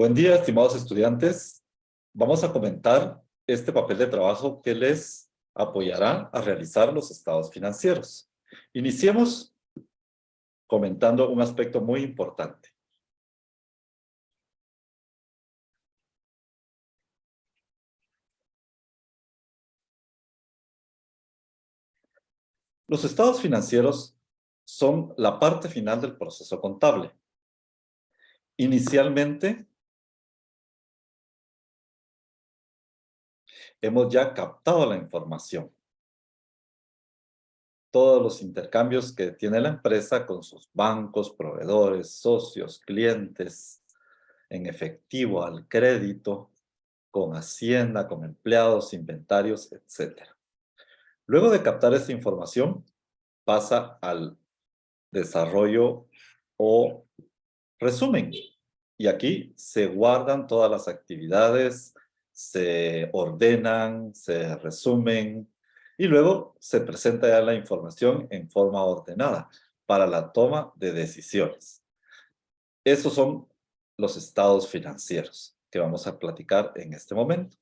Buen día, estimados estudiantes. Vamos a comentar este papel de trabajo que les apoyará a realizar los estados financieros. Iniciemos comentando un aspecto muy importante. Los estados financieros son la parte final del proceso contable. Inicialmente, hemos ya captado la información. Todos los intercambios que tiene la empresa con sus bancos, proveedores, socios, clientes, en efectivo, al crédito, con Hacienda, con empleados, inventarios, etc. Luego de captar esta información, pasa al desarrollo o resumen. Y aquí se guardan todas las actividades, se ordenan, se resumen y luego se presenta ya la información en forma ordenada para la toma de decisiones. Esos son los estados financieros que vamos a platicar en este momento.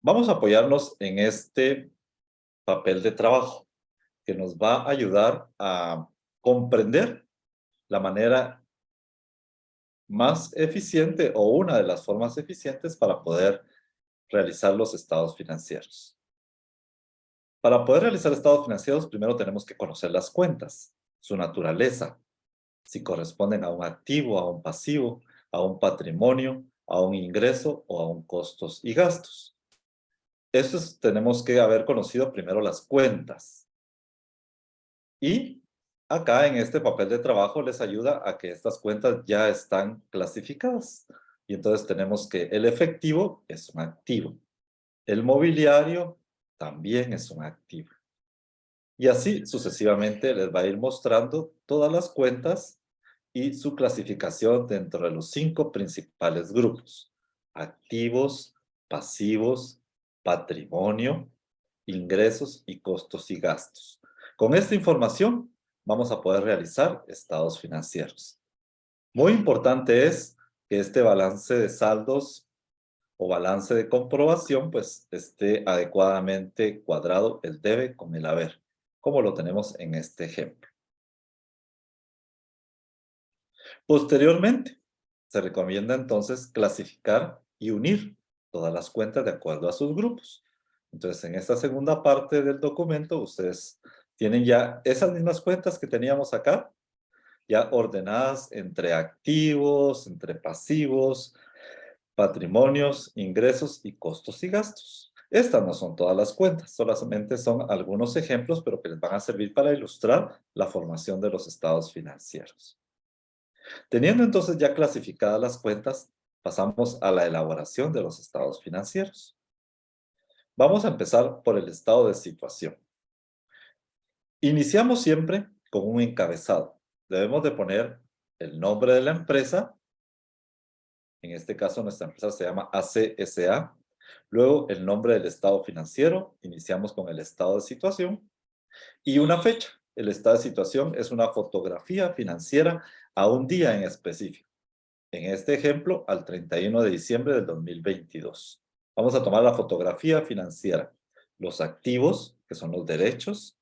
Vamos a apoyarnos en este papel de trabajo que nos va a ayudar a comprender la manera más eficiente o una de las formas eficientes para poder realizar los estados financieros. Para poder realizar estados financieros, primero tenemos que conocer las cuentas, su naturaleza, si corresponden a un activo, a un pasivo, a un patrimonio, a un ingreso o a un costos y gastos. Tenemos que haber conocido primero las cuentas. Y acá en este papel de trabajo les ayuda a que estas cuentas ya están clasificadas. Y entonces tenemos que el efectivo es un activo. El mobiliario también es un activo. Y así sucesivamente les va a ir mostrando todas las cuentas y su clasificación dentro de los 5 principales grupos: activos, pasivos, patrimonio, ingresos y costos y gastos. Con esta información vamos a poder realizar estados financieros. Muy importante es que este balance de saldos o balance de comprobación pues esté adecuadamente cuadrado el debe con el haber, como lo tenemos en este ejemplo. Posteriormente, se recomienda entonces clasificar y unir todas las cuentas de acuerdo a sus grupos. Entonces, en esta segunda parte del documento, ustedes tienen ya esas mismas cuentas que teníamos acá, ya ordenadas entre activos, entre pasivos, patrimonios, ingresos y costos y gastos. Estas no son todas las cuentas, solamente son algunos ejemplos, pero que les van a servir para ilustrar la formación de los estados financieros. Teniendo entonces ya clasificadas las cuentas, pasamos a la elaboración de los estados financieros. Vamos a empezar por el estado de situación. Iniciamos siempre con un encabezado. Debemos de poner el nombre de la empresa. En este caso, nuestra empresa se llama ACSA. Luego, el nombre del estado financiero. Iniciamos con el estado de situación. Y una fecha. El estado de situación es una fotografía financiera a un día en específico. En este ejemplo, al 31 de diciembre del 2022. Vamos a tomar la fotografía financiera. Los activos, que son los derechos.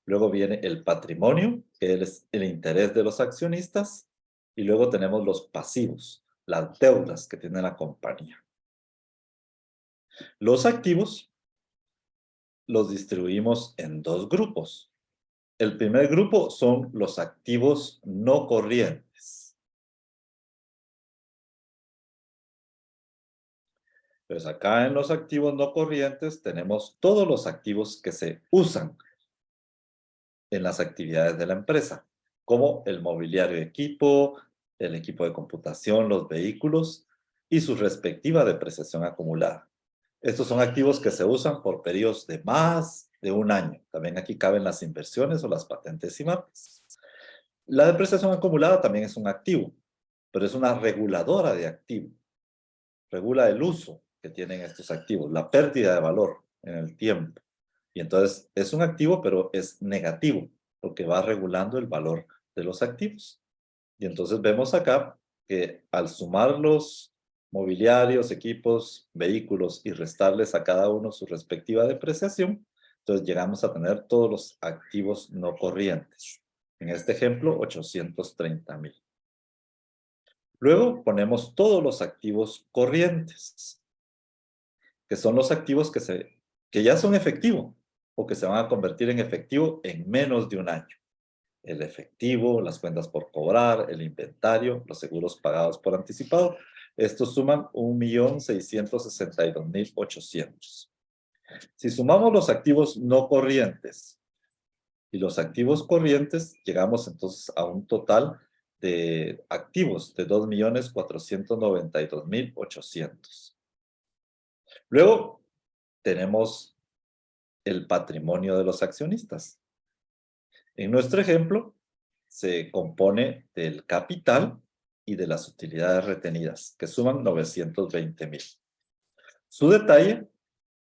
Luego viene el patrimonio, que es el interés de los accionistas. Y luego tenemos los pasivos, las deudas que tiene la compañía. Los activos los distribuimos en 2 grupos. El primer grupo son los activos no corrientes. Entonces acá en los activos no corrientes tenemos todos los activos que se usan en las actividades de la empresa, como el mobiliario de equipo, el equipo de computación, los vehículos y su respectiva depreciación acumulada. Estos son activos que se usan por periodos de más de un año. También aquí caben las inversiones o las patentes y marcas. La depreciación acumulada también es un activo, pero es una reguladora de activo. Regula el uso que tienen estos activos, la pérdida de valor en el tiempo. Y entonces es un activo, pero es negativo, porque va regulando el valor de los activos. Y entonces vemos acá que al sumar los mobiliarios, equipos, vehículos y restarles a cada uno su respectiva depreciación, entonces llegamos a tener todos los activos no corrientes. En este ejemplo, 830,000. Luego ponemos todos los activos corrientes, que son los activos que ya son efectivo o que se van a convertir en efectivo en menos de un año. El efectivo, las cuentas por cobrar, el inventario, los seguros pagados por anticipado. Estos suman 1,662,800. Si sumamos los activos no corrientes y los activos corrientes, llegamos entonces a un total de activos de 2,492,800. Luego tenemos el patrimonio de los accionistas. En nuestro ejemplo, se compone del capital y de las utilidades retenidas, que suman 920,000. Su detalle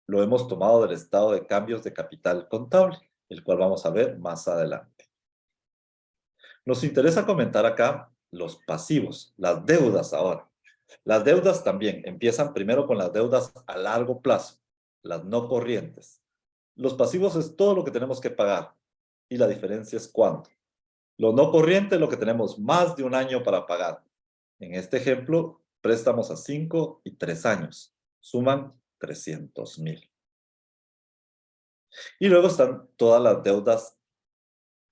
lo hemos tomado del estado de cambios de capital contable, el cual vamos a ver más adelante. Nos interesa comentar acá los pasivos, las deudas ahora. Las deudas también empiezan primero con las deudas a largo plazo, las no corrientes. Los pasivos es todo lo que tenemos que pagar y la diferencia es cuánto. Lo no corriente es lo que tenemos más de un año para pagar. En este ejemplo, préstamos a 5 y 3 años. Suman 300,000. Y luego están todas las deudas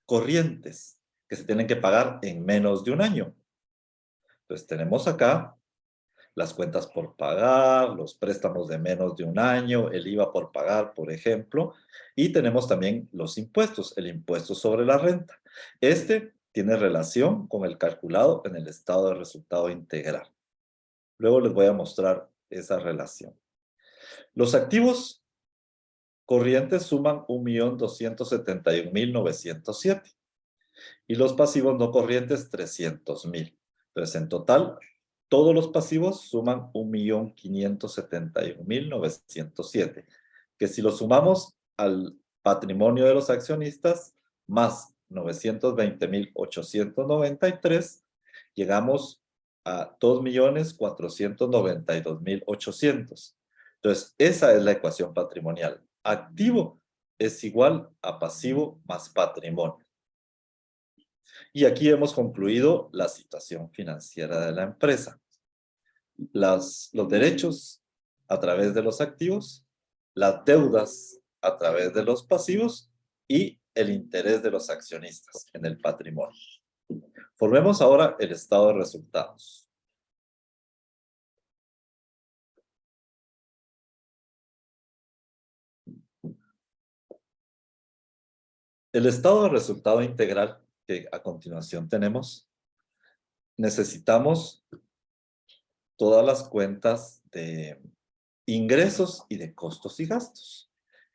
corrientes que se tienen que pagar en menos de un año. Entonces tenemos acá las cuentas por pagar, los préstamos de menos de un año, el IVA por pagar, por ejemplo, y tenemos también los impuestos, el impuesto sobre la renta. Este tiene relación con el calculado en el estado de resultado integral. Luego les voy a mostrar esa relación. Los activos corrientes suman 1,271,907 y los pasivos no corrientes 300,000. Entonces, en total, todos los pasivos suman 1,571,907, que si lo sumamos al patrimonio de los accionistas, más 920,893, llegamos a 2,492,800. Entonces, esa es la ecuación patrimonial. Activo es igual a pasivo más patrimonio. Y aquí hemos concluido la situación financiera de la empresa. Los derechos a través de los activos, las deudas a través de los pasivos y el interés de los accionistas en el patrimonio. Formemos ahora el estado de resultados. El estado de resultado integral que a continuación tenemos, necesitamos todas las cuentas de ingresos y de costos y gastos.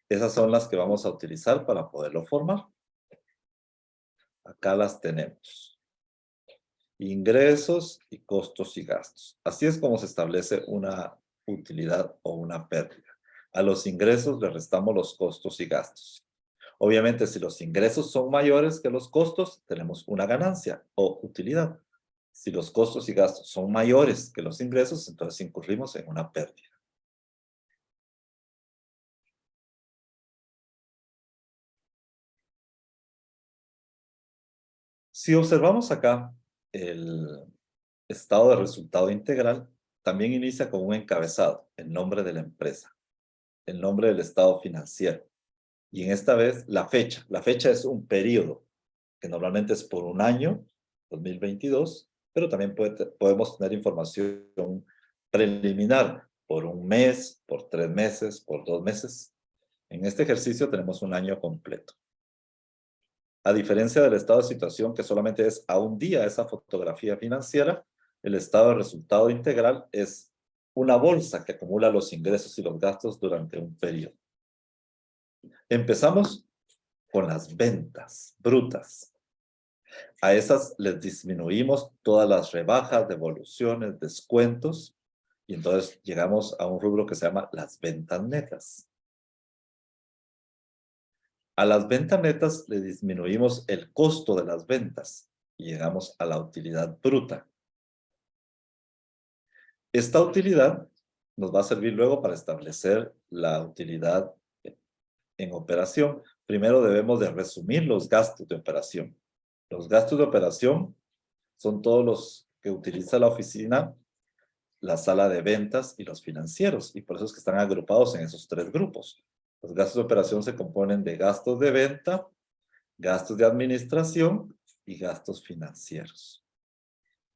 Esas son las que vamos a utilizar para poderlo formar. Acá las tenemos. Ingresos y costos y gastos. Así es como se establece una utilidad o una pérdida. A los ingresos le restamos los costos y gastos. Obviamente, si los ingresos son mayores que los costos, tenemos una ganancia o utilidad. Si los costos y gastos son mayores que los ingresos, entonces incurrimos en una pérdida. Si observamos acá el estado de resultado integral, también inicia con un encabezado, el nombre de la empresa, el nombre del estado financiero. Y en esta vez la fecha. La fecha es un periodo, que normalmente es por un año, 2022, pero también podemos tener información preliminar por un mes, por 3 meses, por 2 meses. En este ejercicio tenemos un año completo. A diferencia del estado de situación, que solamente es a un día esa fotografía financiera, el estado de resultado integral es una bolsa que acumula los ingresos y los gastos durante un periodo. Empezamos con las ventas brutas. A esas les disminuimos todas las rebajas, devoluciones, descuentos, y entonces llegamos a un rubro que se llama las ventas netas. A las ventas netas le disminuimos el costo de las ventas y llegamos a la utilidad bruta. Esta utilidad nos va a servir luego para establecer la utilidad en operación. Primero debemos de resumir los gastos de operación. Los gastos de operación son todos los que utiliza la oficina, la sala de ventas y los financieros, y por eso es que están agrupados en esos tres grupos. Los gastos de operación se componen de gastos de venta, gastos de administración y gastos financieros.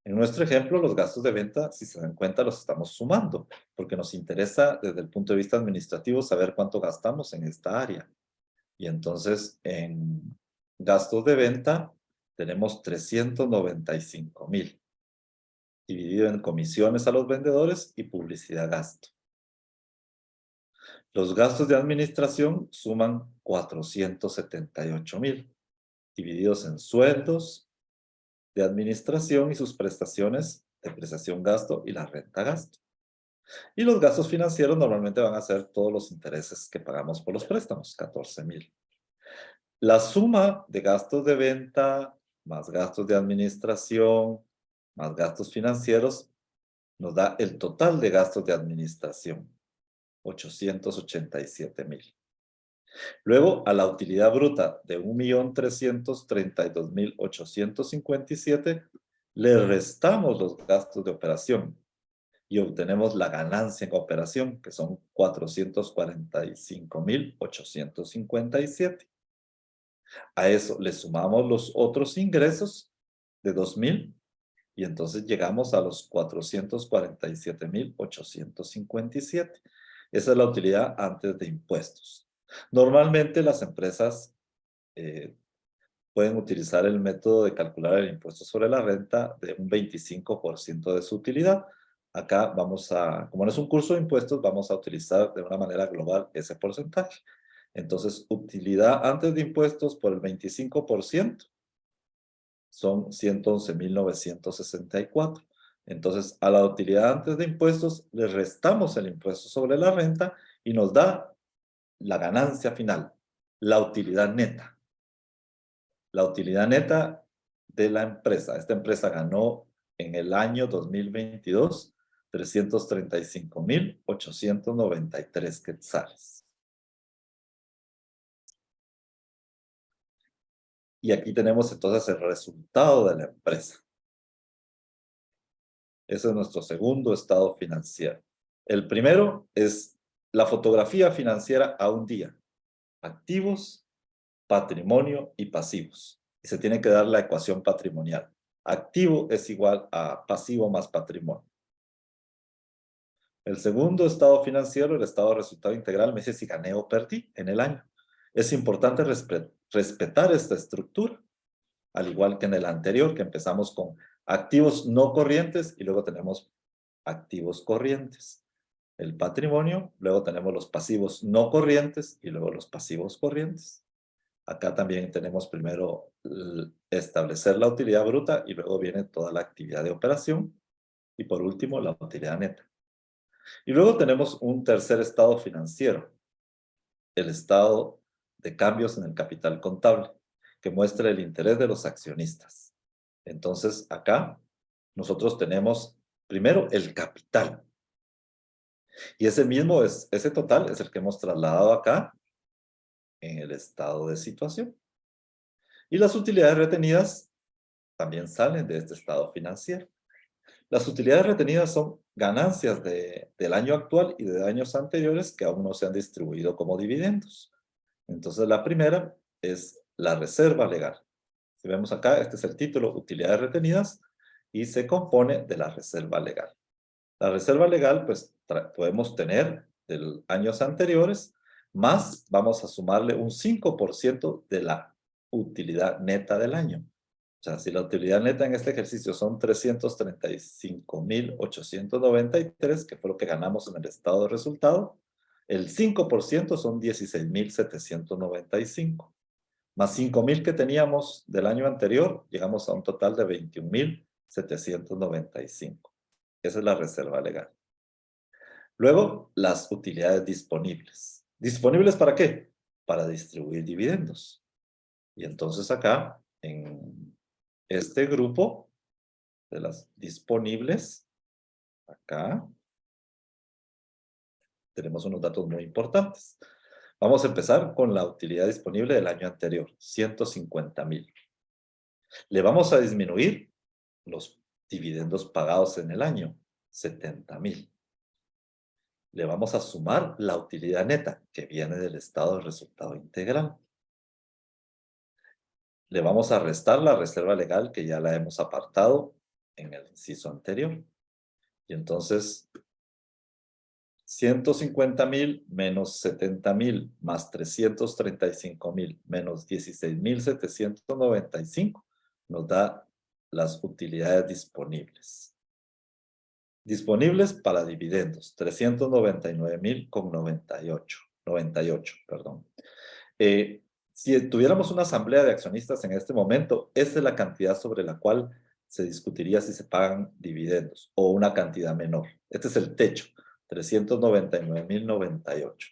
En nuestro ejemplo, los gastos de venta, si se dan cuenta, los estamos sumando, porque nos interesa desde el punto de vista administrativo saber cuánto gastamos en esta área. Y entonces, en gastos de venta, tenemos 395,000, dividido en comisiones a los vendedores y publicidad gasto. Los gastos de administración suman 478,000, divididos en sueldos de administración y sus prestaciones de prestación gasto y la renta gasto. Y los gastos financieros normalmente van a ser todos los intereses que pagamos por los préstamos, 14,000. La suma de gastos de venta, más gastos de administración, más gastos financieros, nos da el total de gastos de administración, 887,000. Luego, a la utilidad bruta de 1,332,857, le restamos los gastos de operación y obtenemos la ganancia en operación, que son 445,857. A eso le sumamos los otros ingresos de 2,000 y entonces llegamos a los 447,857. Esa es la utilidad antes de impuestos. Normalmente las empresas pueden utilizar el método de calcular el impuesto sobre la renta de un 25% de su utilidad. Acá vamos a, como no es un curso de impuestos, vamos a utilizar de una manera global ese porcentaje. Entonces, utilidad antes de impuestos por el 25% son 111,964. Entonces, a la utilidad antes de impuestos le restamos el impuesto sobre la renta y nos da la ganancia final, la utilidad neta. La utilidad neta de la empresa. Esta empresa ganó en el año 2022 335,893 quetzales. Y aquí tenemos entonces el resultado de la empresa. Ese es nuestro segundo estado financiero. El primero es la fotografía financiera a un día. Activos, patrimonio y pasivos. Y se tiene que dar la ecuación patrimonial. Activo es igual a pasivo más patrimonio. El segundo estado financiero, el estado de resultado integral, me dice si gané o perdí en el año. Es importante respetar esta estructura, al igual que en el anterior, que empezamos con activos no corrientes y luego tenemos activos corrientes. El patrimonio, luego tenemos los pasivos no corrientes y luego los pasivos corrientes. Acá también tenemos primero establecer la utilidad bruta y luego viene toda la actividad de operación y por último la utilidad neta. Y luego tenemos un tercer estado financiero, el estado de cambios en el capital contable, que muestra el interés de los accionistas. Entonces, acá nosotros tenemos primero el capital. Y ese total es el que hemos trasladado acá en el estado de situación. Y las utilidades retenidas también salen de este estado financiero. Las utilidades retenidas son ganancias del año actual y de años anteriores que aún no se han distribuido como dividendos. Entonces, la primera es la reserva legal. Si vemos acá, este es el título, utilidades retenidas, y se compone de la reserva legal. La reserva legal, pues, podemos tener de años anteriores, más vamos a sumarle un 5% de la utilidad neta del año. O sea, si la utilidad neta en este ejercicio son 335,893, que fue lo que ganamos en el estado de resultado, el 5% son 16,795. Más 5,000 que teníamos del año anterior, llegamos a un total de 21,795. Esa es la reserva legal. Luego, las utilidades disponibles. ¿Disponibles para qué? para distribuir dividendos. Y entonces acá, en este grupo de las disponibles, acá tenemos unos datos muy importantes. Vamos a empezar con la utilidad disponible del año anterior, 150,000. Le vamos a disminuir los dividendos pagados en el año, 70,000. Le vamos a sumar la utilidad neta, que viene del estado de resultado integral. Le vamos a restar la reserva legal, que ya la hemos apartado en el inciso anterior. Y entonces, 150,000 menos 70,000 más 335,000 menos 16,795 nos da las utilidades disponibles. Disponibles para dividendos, 399,000 con 98, perdón. Si tuviéramos una asamblea de accionistas en este momento, esa es la cantidad sobre la cual se discutiría si se pagan dividendos o una cantidad menor. Este es el techo, 399,098.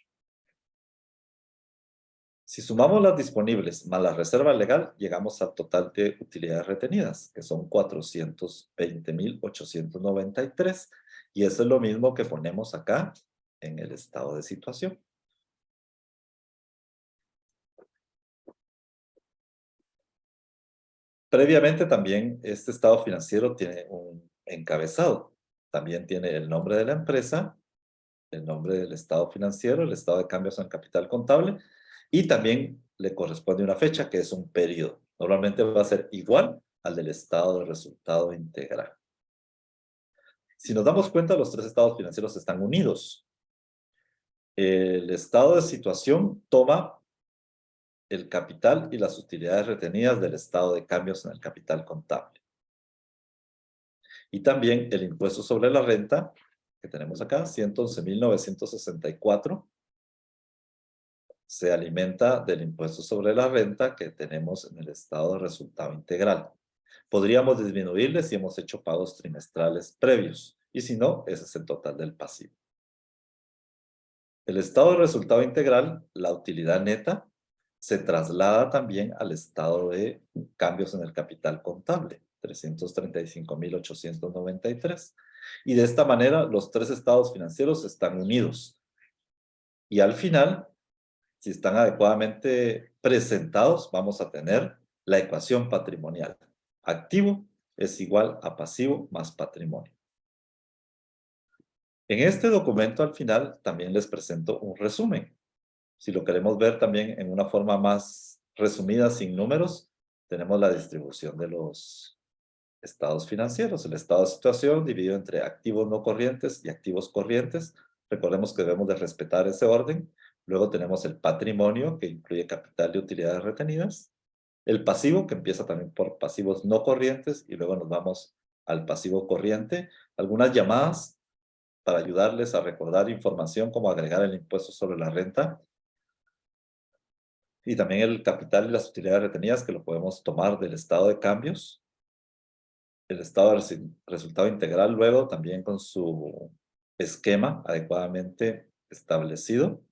Si sumamos las disponibles más la reserva legal, llegamos al total de utilidades retenidas, que son 420,893. Y eso es lo mismo que ponemos acá en el estado de situación. Previamente también este estado financiero tiene un encabezado. También tiene el nombre de la empresa, el nombre del estado financiero, el estado de cambios en capital contable, y también le corresponde una fecha, que es un periodo. Normalmente va a ser igual al del estado de resultado integral. Si nos damos cuenta, los tres estados financieros están unidos. El estado de situación toma el capital y las utilidades retenidas del estado de cambios en el capital contable. Y también el impuesto sobre la renta, que tenemos acá, 111,964, se alimenta del impuesto sobre la renta que tenemos en el estado de resultado integral. Podríamos disminuirle si hemos hecho pagos trimestrales previos, y si no, ese es el total del pasivo. El estado de resultado integral, la utilidad neta, se traslada también al estado de cambios en el capital contable, 335,893. Y de esta manera, los tres estados financieros están unidos. Y al final, si están adecuadamente presentados, vamos a tener la ecuación patrimonial. Activo es igual a pasivo más patrimonio. En este documento, al final, también les presento un resumen. Si lo queremos ver también en una forma más resumida, sin números, tenemos la distribución de los estados financieros. El estado de situación dividido entre activos no corrientes y activos corrientes. Recordemos que debemos de respetar ese orden. Luego tenemos el patrimonio, que incluye capital y utilidades retenidas. El pasivo, que empieza también por pasivos no corrientes, y luego nos vamos al pasivo corriente. Algunas llamadas para ayudarles a recordar información como agregar el impuesto sobre la renta. Y también el capital y las utilidades retenidas, que lo podemos tomar del estado de cambios. El estado de resultado integral luego también con su esquema adecuadamente establecido,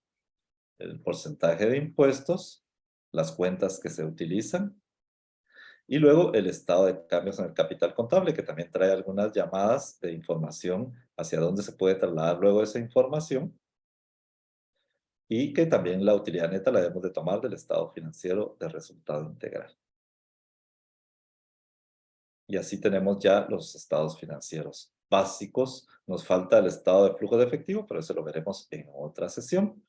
el porcentaje de impuestos, las cuentas que se utilizan, y luego el estado de cambios en el capital contable, que también trae algunas llamadas de información hacia dónde se puede trasladar luego esa información, y que también la utilidad neta la debemos de tomar del estado financiero de resultado integral. Y así tenemos ya los estados financieros básicos. Nos falta el estado de flujo de efectivo, pero eso lo veremos en otra sesión.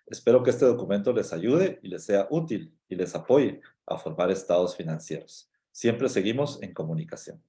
Espero que este documento les ayude y les sea útil y les apoye a formar estados financieros. Siempre seguimos en comunicación.